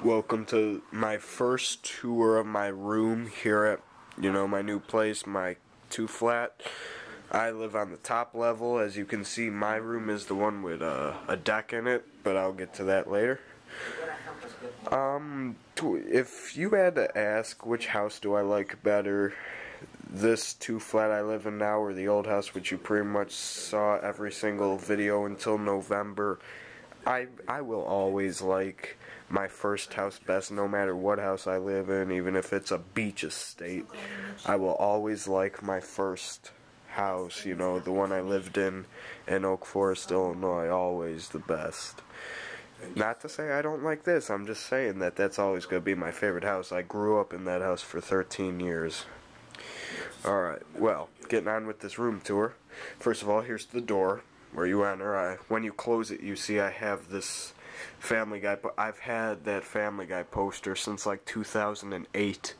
Welcome to my first tour of my room here at, my new place, my 2-flat. I live on the top level. As you can see, my room is the one with a deck in it, but I'll get to that later. If you had to ask which house do I like better, this 2-flat I live in now or the old house, which you pretty much saw every single video until November, I will always like my first house best, no matter what house I live in, even if it's a beach estate. I will always like my first house, the one I lived in Oak Forest, Illinois, always the best. Not to say I don't like this, I'm just saying that that's always going to be my favorite house. I grew up in that house for 13 years. Alright, well, getting on with this room tour. First of all, here's the door where you enter. When you close it, you see I have this Family Guy, but I've had that Family Guy poster since like 2008.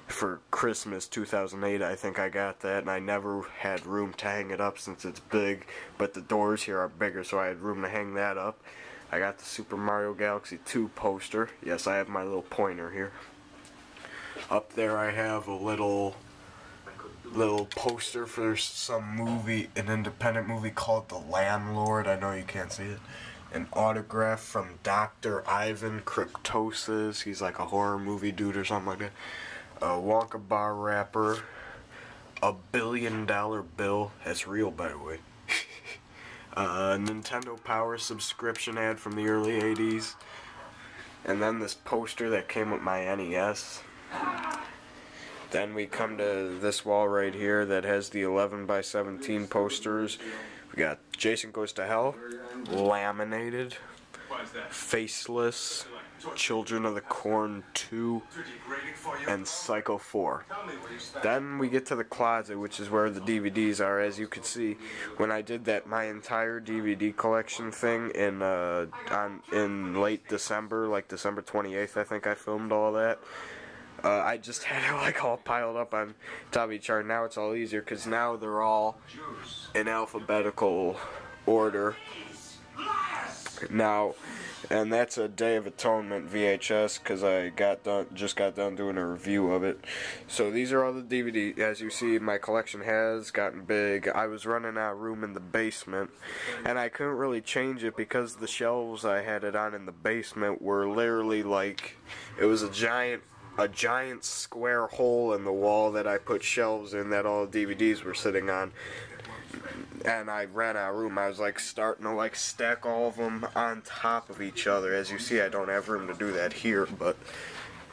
For Christmas 2008, I think I got that, and I never had room to hang it up since it's big, but the doors here are bigger, so I had room to hang that up. I got the Super Mario Galaxy 2 poster. Yes, I have my little pointer here. Up there I have a little poster for some movie, an independent movie called The Landlord. I know you can't see it. An autograph from Dr. Ivan Cryptosis. He's like a horror movie dude or something like that. A Wonka bar wrapper. A $1 billion bill. That's real, by the way. A Nintendo Power subscription ad from the early 80s. And then this poster that came with my NES. Then we come to this wall right here that has the 11x17 posters. We got Jason Goes to Hell, laminated, Faceless, Children of the Corn 2, and Psycho 4. Then we get to the closet, which is where the DVDs are. As you can see, when I did my entire DVD collection thing in late December, like December 28th, I think I filmed all that. I just had it all piled up on top of each other. Now it's all easier because now they're all in alphabetical order. Now, and that's a Day of Atonement VHS because I just got done doing a review of it. So these are all the DVDs. As you see, my collection has gotten big. I was running out of room in the basement, and I couldn't really change it because the shelves I had it on in the basement were literally like, it was a giant square hole in the wall that I put shelves in that all the DVDs were sitting on, and I ran out of room. I was starting to stack all of them on top of each other. As you see, I don't have room to do that here, but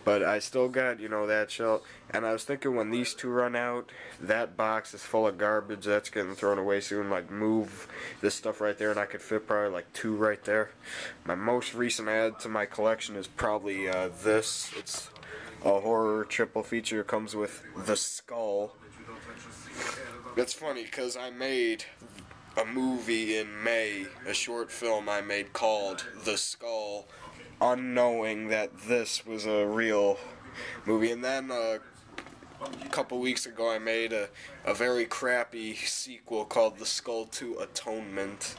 I still got, that shelf. And I was thinking, when these two run out, that box is full of garbage that's getting thrown away soon. Move this stuff right there, and I could fit probably 2 right there. My most recent add to my collection is probably this. It's a horror triple feature. It comes with The Skull. It's funny because I made a movie in May, a short film I made called The Skull, unknowing that this was a real movie. And then a couple weeks ago I made a very crappy sequel called The Skull 2 Atonement.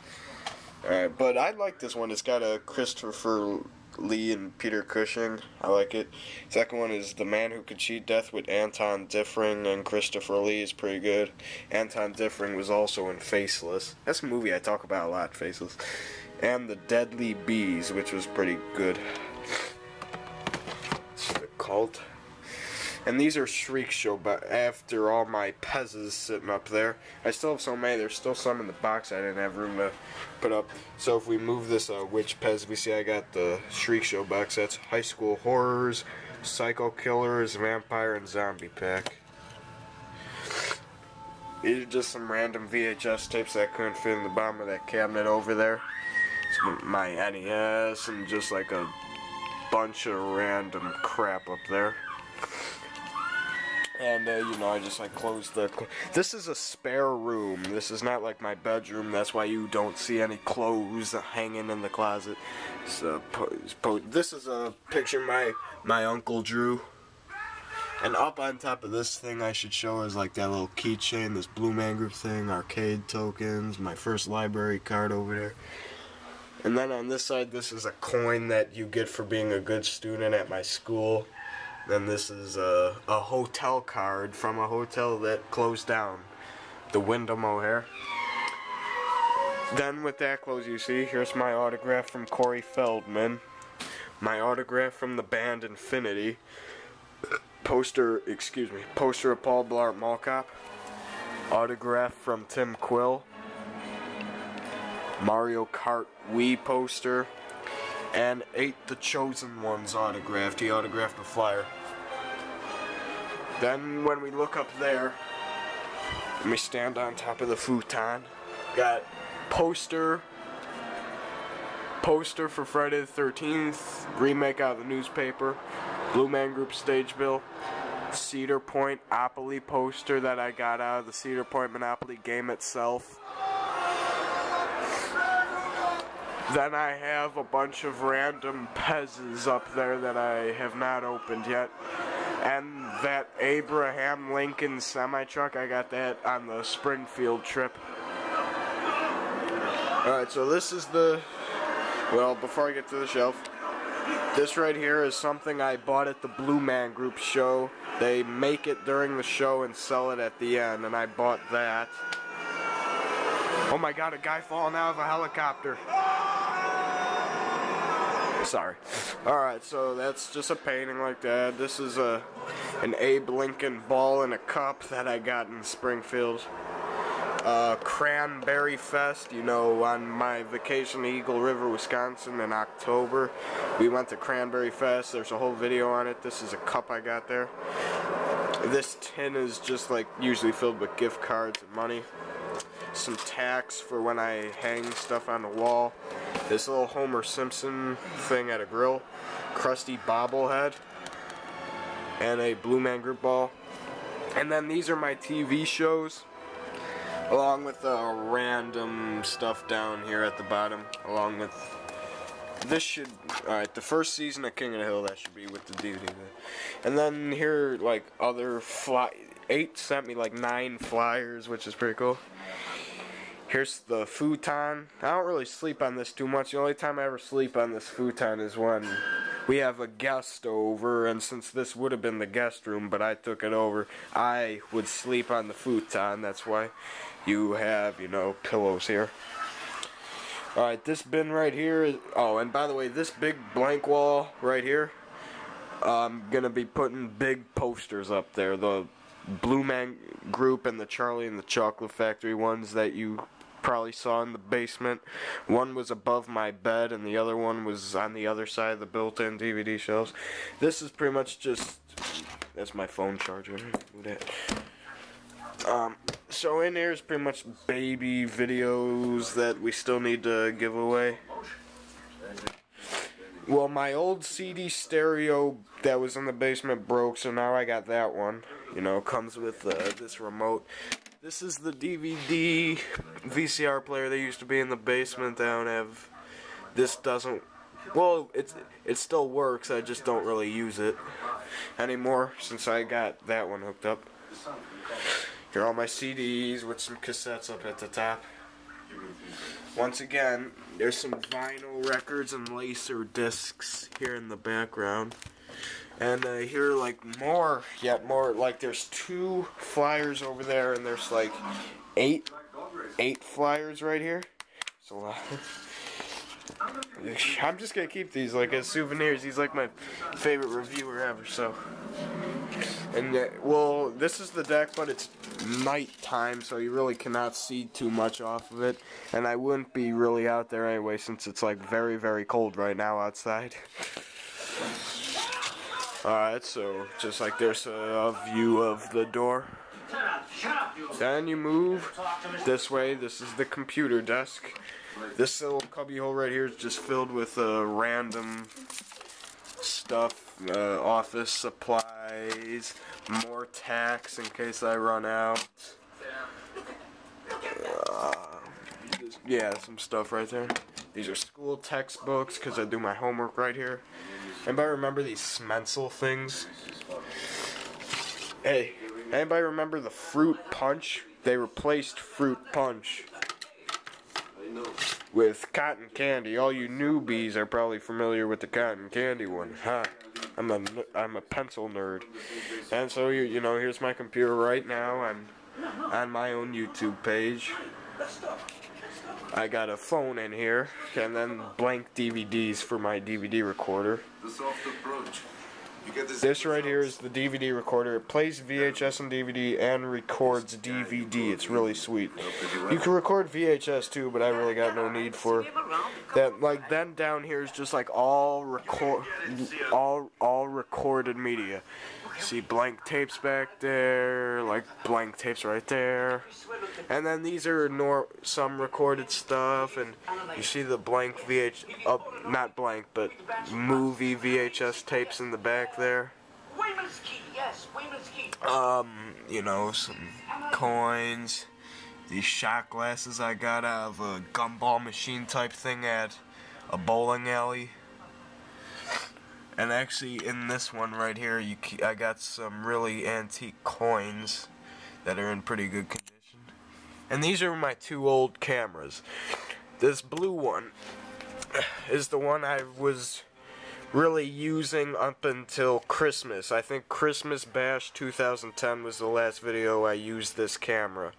Alright, but I like this one. It's got a Christopher Lee and Peter Cushing. I like it. Second one is The Man Who Could Cheat Death with Anton Diffring and Christopher Lee is pretty good. Anton Diffring was also in Faceless. That's a movie I talk about a lot, Faceless. And The Deadly Bees, which was pretty good. It's The Cult. And these are Shriek Show, but after all my Pez's sitting up there, I still have so many. There's still some in the box I didn't have room to put up. So if we move this Witch Pez, we see I got the Shriek Show box sets, High School Horrors, Psycho Killers, Vampire, and Zombie Pack. These are just some random VHS tapes that I couldn't fit in the bottom of that cabinet over there. It's my NES and just a bunch of random crap up there. And, I just, closed the... This is a spare room. This is not like my bedroom. That's why you don't see any clothes hanging in the closet. So, this is a picture my uncle drew. And up on top of this thing I should show is, that little keychain, this Blue Man Group thing, arcade tokens, my first library card over there. And then on this side, this is a coin that you get for being a good student at my school. Then this is a hotel card from a hotel that closed down, the Wyndham O'Hare. Then with that close, you see, here's my autograph from Corey Feldman. My autograph from the band Infinity. Poster of Paul Blart Mall Cop. Autograph from Tim Quill. Mario Kart Wii poster. And 8 The Chosen Ones autographed. He autographed the flyer. Then when we look up there, let me stand on top of the futon. Got poster for Friday the 13th, remake out of the newspaper, Blue Man Group stage bill, Cedar Point Monopoly poster that I got out of the Cedar Point Monopoly game itself. Then I have a bunch of random Pezzes up there that I have not opened yet. And that Abraham Lincoln semi-truck, I got that on the Springfield trip. Alright, so this is the... Well, before I get to the shelf, this right here is something I bought at the Blue Man Group show. They make it during the show and sell it at the end, and I bought that. Oh my god, a guy falling out of a helicopter. Sorry. Alright, so that's just a painting like that. This is an Abe Lincoln ball in a cup that I got in Springfield. Cranberry Fest, you know, on my vacation to Eagle River, Wisconsin in October. We went to Cranberry Fest. There's a whole video on it. This is a cup I got there. This tin is just like usually filled with gift cards and money. Some tacks for when I hang stuff on the wall. This little Homer Simpson thing at a grill. Krusty bobblehead. And a Blue Man Group ball. And then these are my TV shows. Along with random stuff down here at the bottom. Along with... This should... Alright, the first season of King of the Hill, that should be with the DVD. And then here, like, other 8 sent me like 9 flyers, which is pretty cool. Here's the futon. I don't really sleep on this too much. The only time I ever sleep on this futon is when we have a guest over, and since this would have been the guest room, but I took it over, I would sleep on the futon. That's why you have, you know, pillows here. Alright, this bin right here, oh, and by the way, this big blank wall right here, I'm gonna be putting big posters up there. The Blue Man Group and the Charlie and the Chocolate Factory ones that you probably saw in the basement. One was above my bed and the other one was on the other side of the built-in DVD shelves. This is pretty much just... That's my phone charger. So in here is pretty much baby videos that we still need to give away. Well, my old CD stereo that was in the basement broke, so now I got that one. You know, comes with this remote. This is the DVD VCR player that used to be in the basement. I don't have... This doesn't... Well, it still works, I just don't really use it anymore since I got that one hooked up. Here are all my CDs with some cassettes up at the top. Once again, there's some vinyl records and laser discs here in the background. And here, like, yet more, like, there's 2 flyers over there, and there's, like, 8 flyers right here. It's a lot. I'm just gonna keep these, like, as souvenirs. He's, like, my favorite reviewer ever, so. And, well, this is the deck, but it's nighttime, so you really cannot see too much off of it. And I wouldn't be really out there anyway, since it's, like, very, very cold right now outside. Alright, so just like there's a view of the door. Then you move this way. This is the computer desk. This little cubby hole right here is just filled with random stuff, office supplies, more tacks in case I run out. Yeah, some stuff right there. These are school textbooks because I do my homework right here. Anybody remember these Smensel things? Hey, anybody remember the Fruit Punch? They replaced Fruit Punch. with cotton candy. All you newbies are probably familiar with the cotton candy one. Ha! I'm a pencil nerd. And so you know, here's my computer right now. I'm on my own YouTube page. I got a phone in here, and then blank DVDs for my DVD recorder. This right here is the DVD recorder. It plays VHS and DVD and records DVD. It's really sweet. You can record VHS too, but I really got no need for that. Like then down here is just like all recorded media. See blank tapes back there, like blank tapes right there. And then these are some recorded stuff, and you see the blank not blank, but movie VHS tapes in the back there. You know, some coins, these shot glasses I got out of a gumball machine type thing at a bowling alley. And actually, in this one right here, I got some really antique coins that are in pretty good condition. And these are my two old cameras. This blue one is the one I was really using up until Christmas. I think Christmas Bash 2010 was the last video I used this camera.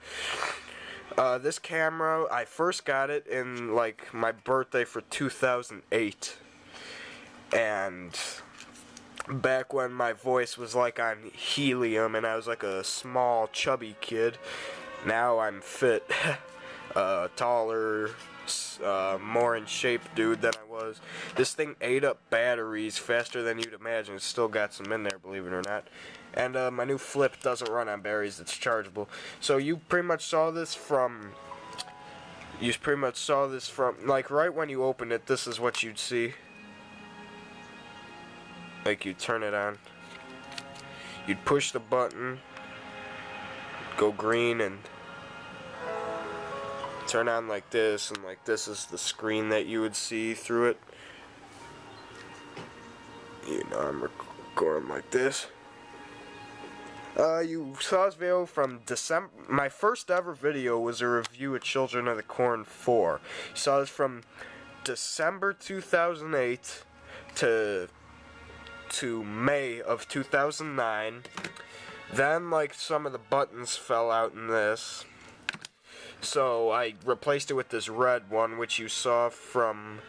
This camera, I first got it in like my birthday for 2008. And back when my voice was like on helium and I was like a small chubby kid, now I'm fit, taller, more in shape dude than I was. This thing ate up batteries faster than you'd imagine. It's still got some in there, believe it or not. And my new flip doesn't run on batteries, it's chargeable. So you pretty much saw this from, like right when you opened it, this is what you'd see. Like you turn it on, you'd push the button, go green and turn on like this, and like this is the screen that you would see through it. You know, I'm recording like this. You saw this video from December. My first ever video was a review of Children of the Corn 4. You saw this from December 2008 to May of 2009. Then like some of the buttons fell out in this, so I replaced it with this red one, which you saw from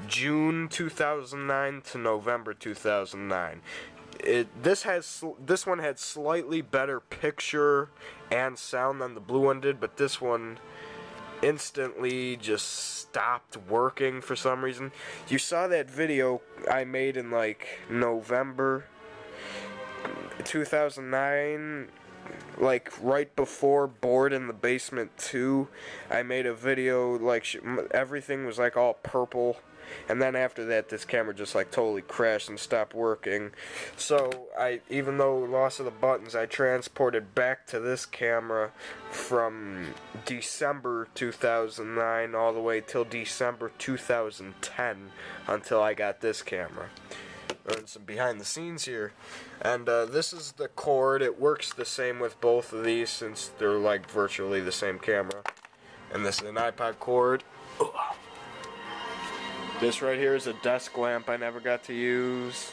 June 2009 to November 2009. This one had slightly better picture and sound than the blue one did, but this one instantly just stopped working for some reason. You saw that video I made in like November 2009, like right before Bored in the Basement 2. I made a video like everything was like all purple, and then after that this camera just like totally crashed and stopped working. So even though loss of the buttons, I transported back to this camera from December 2009 all the way till December 2010 until I got this camera. And some behind the scenes here, and this is the cord. It works the same with both of these since they're like virtually the same camera. And this is an iPod cord. This right here is a desk lamp I never got to use.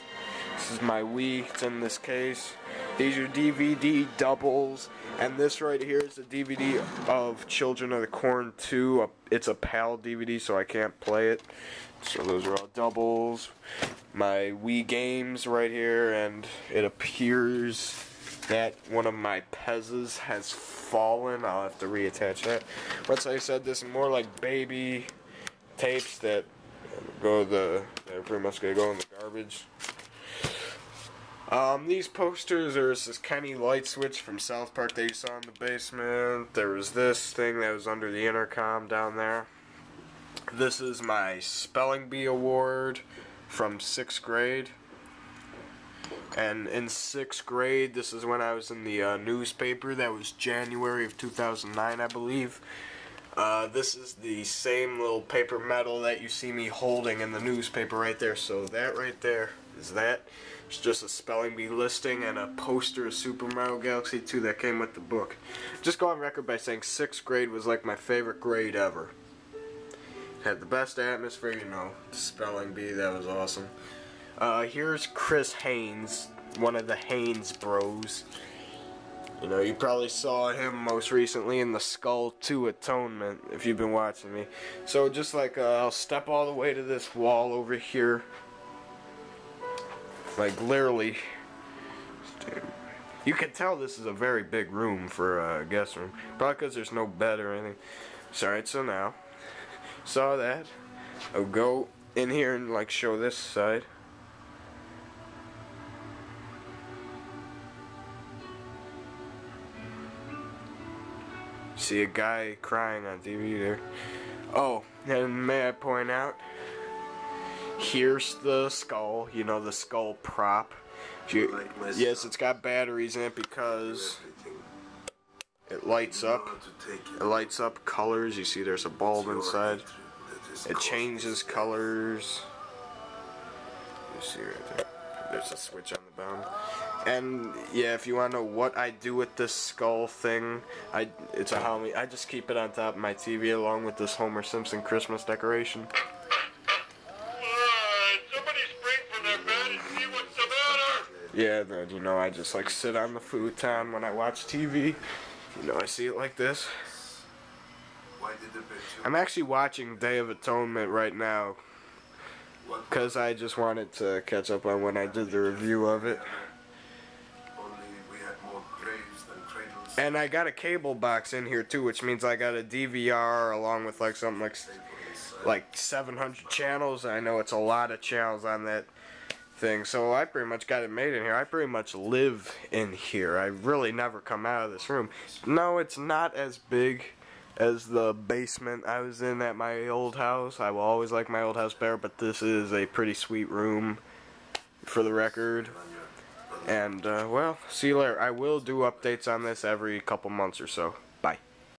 This is my Wii, it's in this case. These are DVD doubles, and this right here is a DVD of Children of the Corn 2. It's a PAL DVD, so I can't play it. So those are all doubles. My Wii games right here, and it appears that one of my Pez's has fallen. I'll have to reattach that. Once I said this, more like baby tapes that they're pretty much gonna go in the garbage. These posters, there's this Kenny light switch from South Park that you saw in the basement. There was this thing that was under the intercom down there. This is my spelling bee award from 6th grade. And in 6th grade, this is when I was in the newspaper. That was January of 2009, I believe. This is the same little paper medal that you see me holding in the newspaper right there. So that right there is that. It's just a spelling bee listing and a poster of Super Mario Galaxy 2 that came with the book. Just go on record by saying 6th grade was like my favorite grade ever. Had the best atmosphere, you know. Spelling bee, that was awesome. Here's Chris Haynes, one of the Haynes bros. You know, you probably saw him most recently in the Skull 2 Atonement, if you've been watching me. So just like, I'll step all the way to this wall over here. Like, literally. You can tell this is a very big room for a guest room. Probably because there's no bed or anything. So, alright, so now, saw that. I'll go in here and, like, show this side. See a guy crying on TV there. Oh, and may I point out, here's the skull, you know, the skull prop. Yes, it's got batteries in it because it lights up. It lights up colors. You see there's a bulb inside. It changes colors. You see right there. There's a switch on the bottom. And yeah, if you want to know what I do with this skull thing, it's a Halloween. I just keep it on top of my TV along with this Homer Simpson Christmas decoration. Somebody spring from their bed and see what's the matter. Yeah, then, you know, I just like sit on the futon when I watch TV. You know, I see it like this. I'm actually watching Day of Atonement right now because I just wanted to catch up on when I did the review of it. And I got a cable box in here too, which means I got a DVR along with like something like 700 channels. I know it's a lot of channels on that thing, so I pretty much got it made in here. I pretty much live in here. I really never come out of this room. No, it's not as big as the basement I was in at my old house. I will always like my old house better, but this is a pretty sweet room, for the record. And, well, see you later. I will do updates on this every couple months or so.